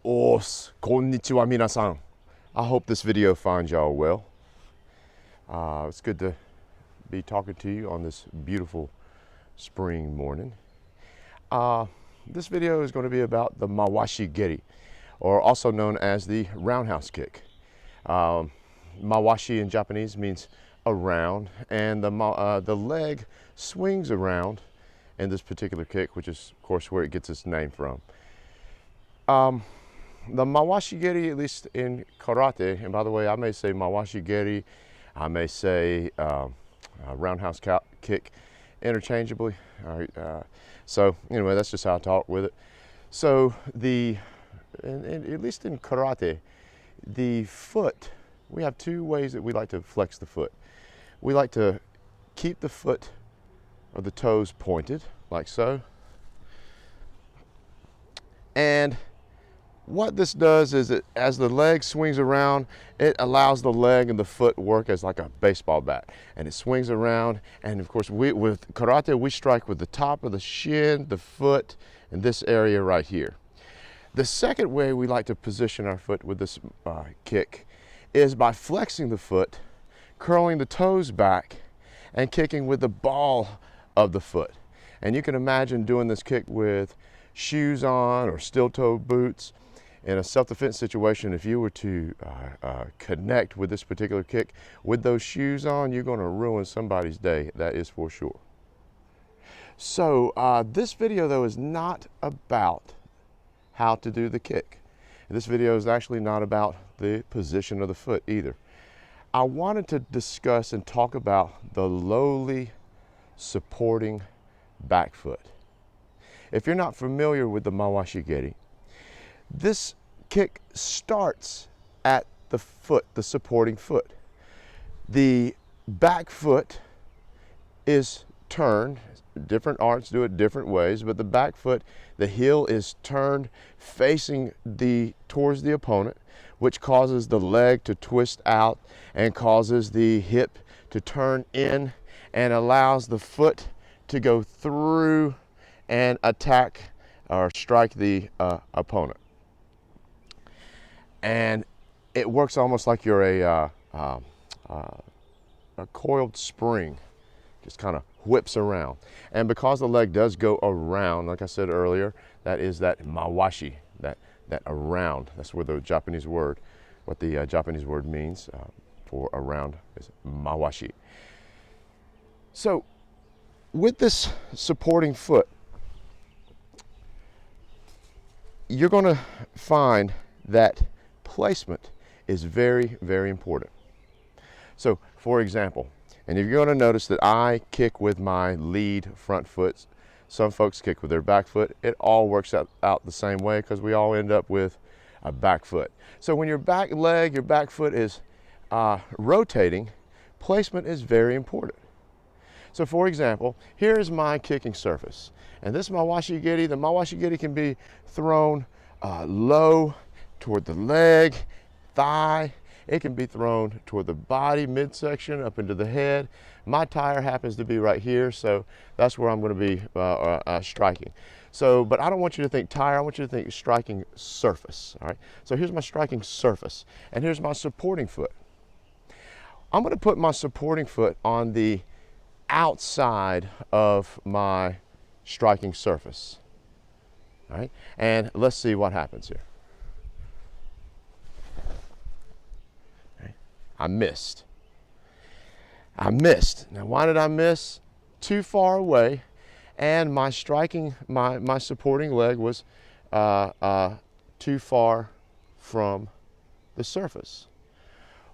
Konnichiwa minasan. I hope this video finds y'all well. It's good to be talking to you on this beautiful spring morning. This video is going to be about the Mawashi Geri, or also known as the Roundhouse kick. Mawashi in Japanese means around, and the leg swings around in this particular kick, which is of course where it gets its name from. The Mawashi Geri, at least in karate, and by the way, I may say Mawashi Geri, I may say roundhouse kick interchangeably. So anyway, that's just how I talk with it. So at least in karate, the foot, we have two ways that we like to flex the foot. We like to keep the foot or the toes pointed, like so. And what this does is that as the leg swings around, it allows the leg and the foot work as like a baseball bat. And it swings around, and of course with karate, we strike with the top of the shin, the foot, and this area right here. The second way we like to position our foot with this kick is by flexing the foot, curling the toes back, and kicking with the ball of the foot. And you can imagine doing this kick with shoes on or steel-toe boots. In a self-defense situation, if you were to connect with this particular kick with those shoes on, you're going to ruin somebody's day, that is for sure. So this video though is not about how to do the kick. This video is actually not about the position of the foot either. I wanted to discuss and talk about the lowly supporting back foot. If you're not familiar with the Mawashi Geri, this kick starts at the foot, the supporting foot. The back foot is turned. Different arts do it different ways, but the back foot, the heel is turned facing towards the opponent, which causes the leg to twist out and causes the hip to turn in and allows the foot to go through and attack or strike the opponent. And it works almost like you're a coiled spring, just kind of whips around. And because the leg does go around, like I said earlier, that is that mawashi, that around. That's where the Japanese word, what the Japanese word means for around is mawashi. So with this supporting foot, you're going to find that placement is very, very important. So for example, and if you're going to notice that I kick with my lead front foot, some folks kick with their back foot, it all works out the same way because we all end up with a back foot. So when your back leg, your back foot is rotating, placement is very important. So for example, here is my kicking surface. And this Mawashi Geri, the Mawashi Geri can be thrown low toward the leg, thigh. It can be thrown toward the body, midsection, up into the head. My tire happens to be right here, so that's where I'm going to be striking. So, but I don't want you to think tire, I want you to think striking surface, all right? So here's my striking surface, and here's my supporting foot. I'm going to put my supporting foot on the outside of my striking surface, all right? And let's see what happens here. I missed. Now why did I miss? Too far away, and my my supporting leg was too far from the surface.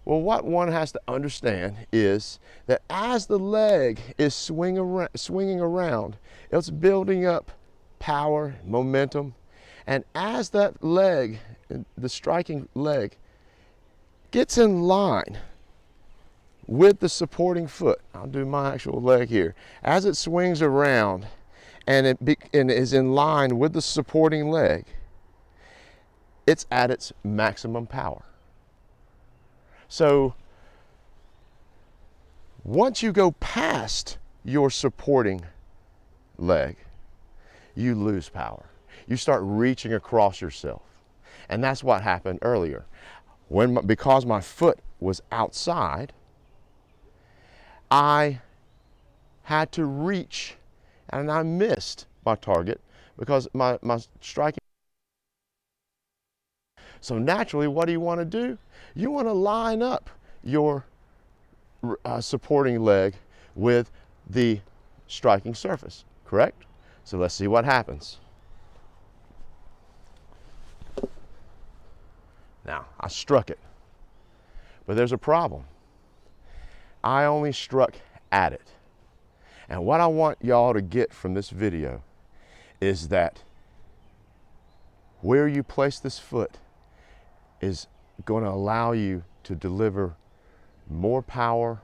Well, what one has to understand is that as the leg is swinging around, it's building up power, momentum, and as that leg, the striking leg, gets in line with the supporting foot. I'll do my actual leg here. As it swings around and it is in line with the supporting leg, it's at its maximum power. So once you go past your supporting leg, you lose power. You start reaching across yourself. And that's what happened earlier. Because my foot was outside, I had to reach, and I missed my target because my striking. So naturally, what do you want to do? You want to line up your supporting leg with the striking surface, correct? So let's see what happens. Now, I struck it, but there's a problem. I only struck at it. And what I want y'all to get from this video is that where you place this foot is going to allow you to deliver more power,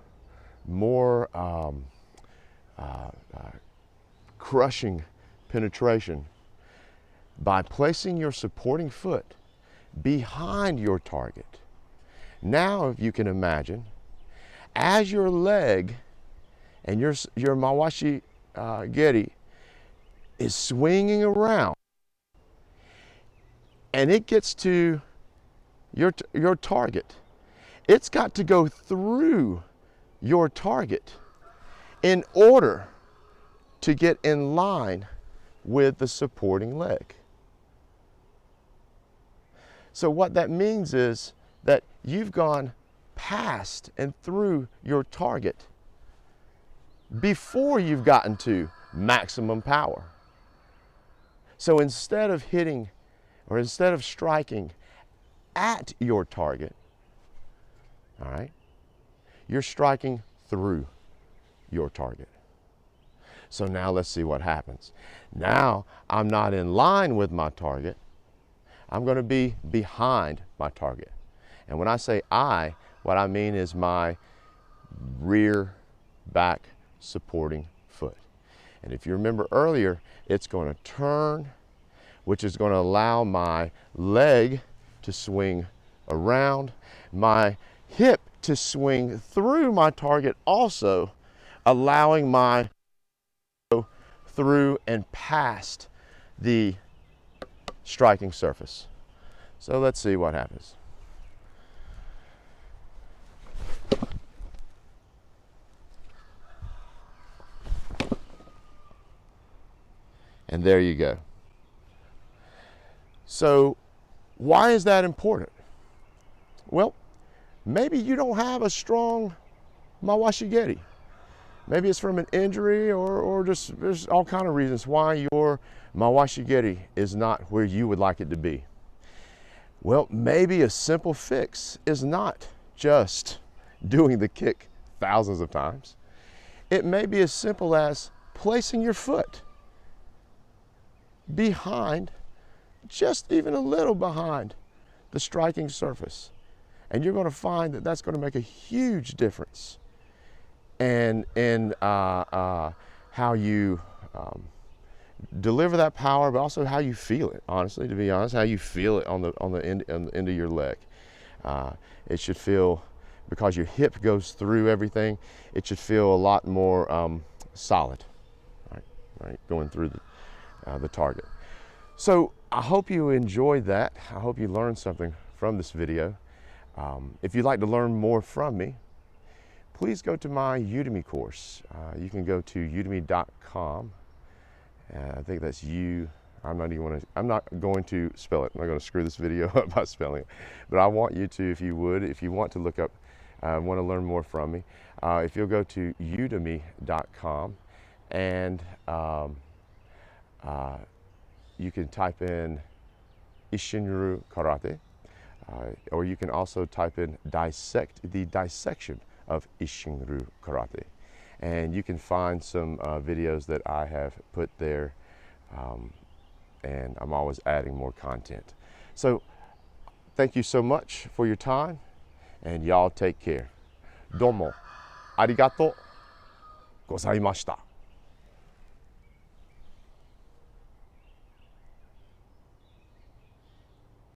more crushing penetration by placing your supporting foot behind your target. Now, if you can imagine, as your leg and your Mawashi Geri is swinging around and it gets to your target, it's got to go through your target in order to get in line with the supporting leg. So what that means is that you've gone past and through your target before you've gotten to maximum power. So instead of hitting, or instead of striking at your target, all right, you're striking through your target. So now let's see what happens. Now I'm not in line with my target. I'm going to be behind my target. And when I say what I mean is my rear back supporting foot. And if you remember earlier, it's going to turn, which is going to allow my leg to swing around, my hip to swing through my target, also allowing my through and past the striking surface. So let's see what happens. And there you go. So why is that important? Well, maybe you don't have a strong Mawashi Geri. Maybe it's from an injury or just there's all kind of reasons why your Mawashi Geri is not where you would like it to be. Well, maybe a simple fix is not just doing the kick thousands of times. It may be as simple as placing your foot behind, just even a little behind the striking surface. And you're going to find that that's going to make a huge difference in how you deliver that power, but also how you feel it. Honestly, to be honest, how you feel it on the end of your leg. It should feel, because your hip goes through everything, it should feel a lot more solid, right, going through the target. So I hope you enjoyed that. I hope you learned something from this video. If you'd like to learn more from me, please go to my Udemy course. You can go to udemy.com. I think that's I'm not going to spell it. I'm not going to screw this video up by spelling it. But I want you to, if you want to look up, want to learn more from me, if you'll go to udemy.com and you can type in Isshinryu Karate, or you can also type in the dissection of Isshinryu Karate. And you can find some videos that I have put there, and I'm always adding more content. So thank you so much for your time, and y'all take care. Domo arigato gozaimashita.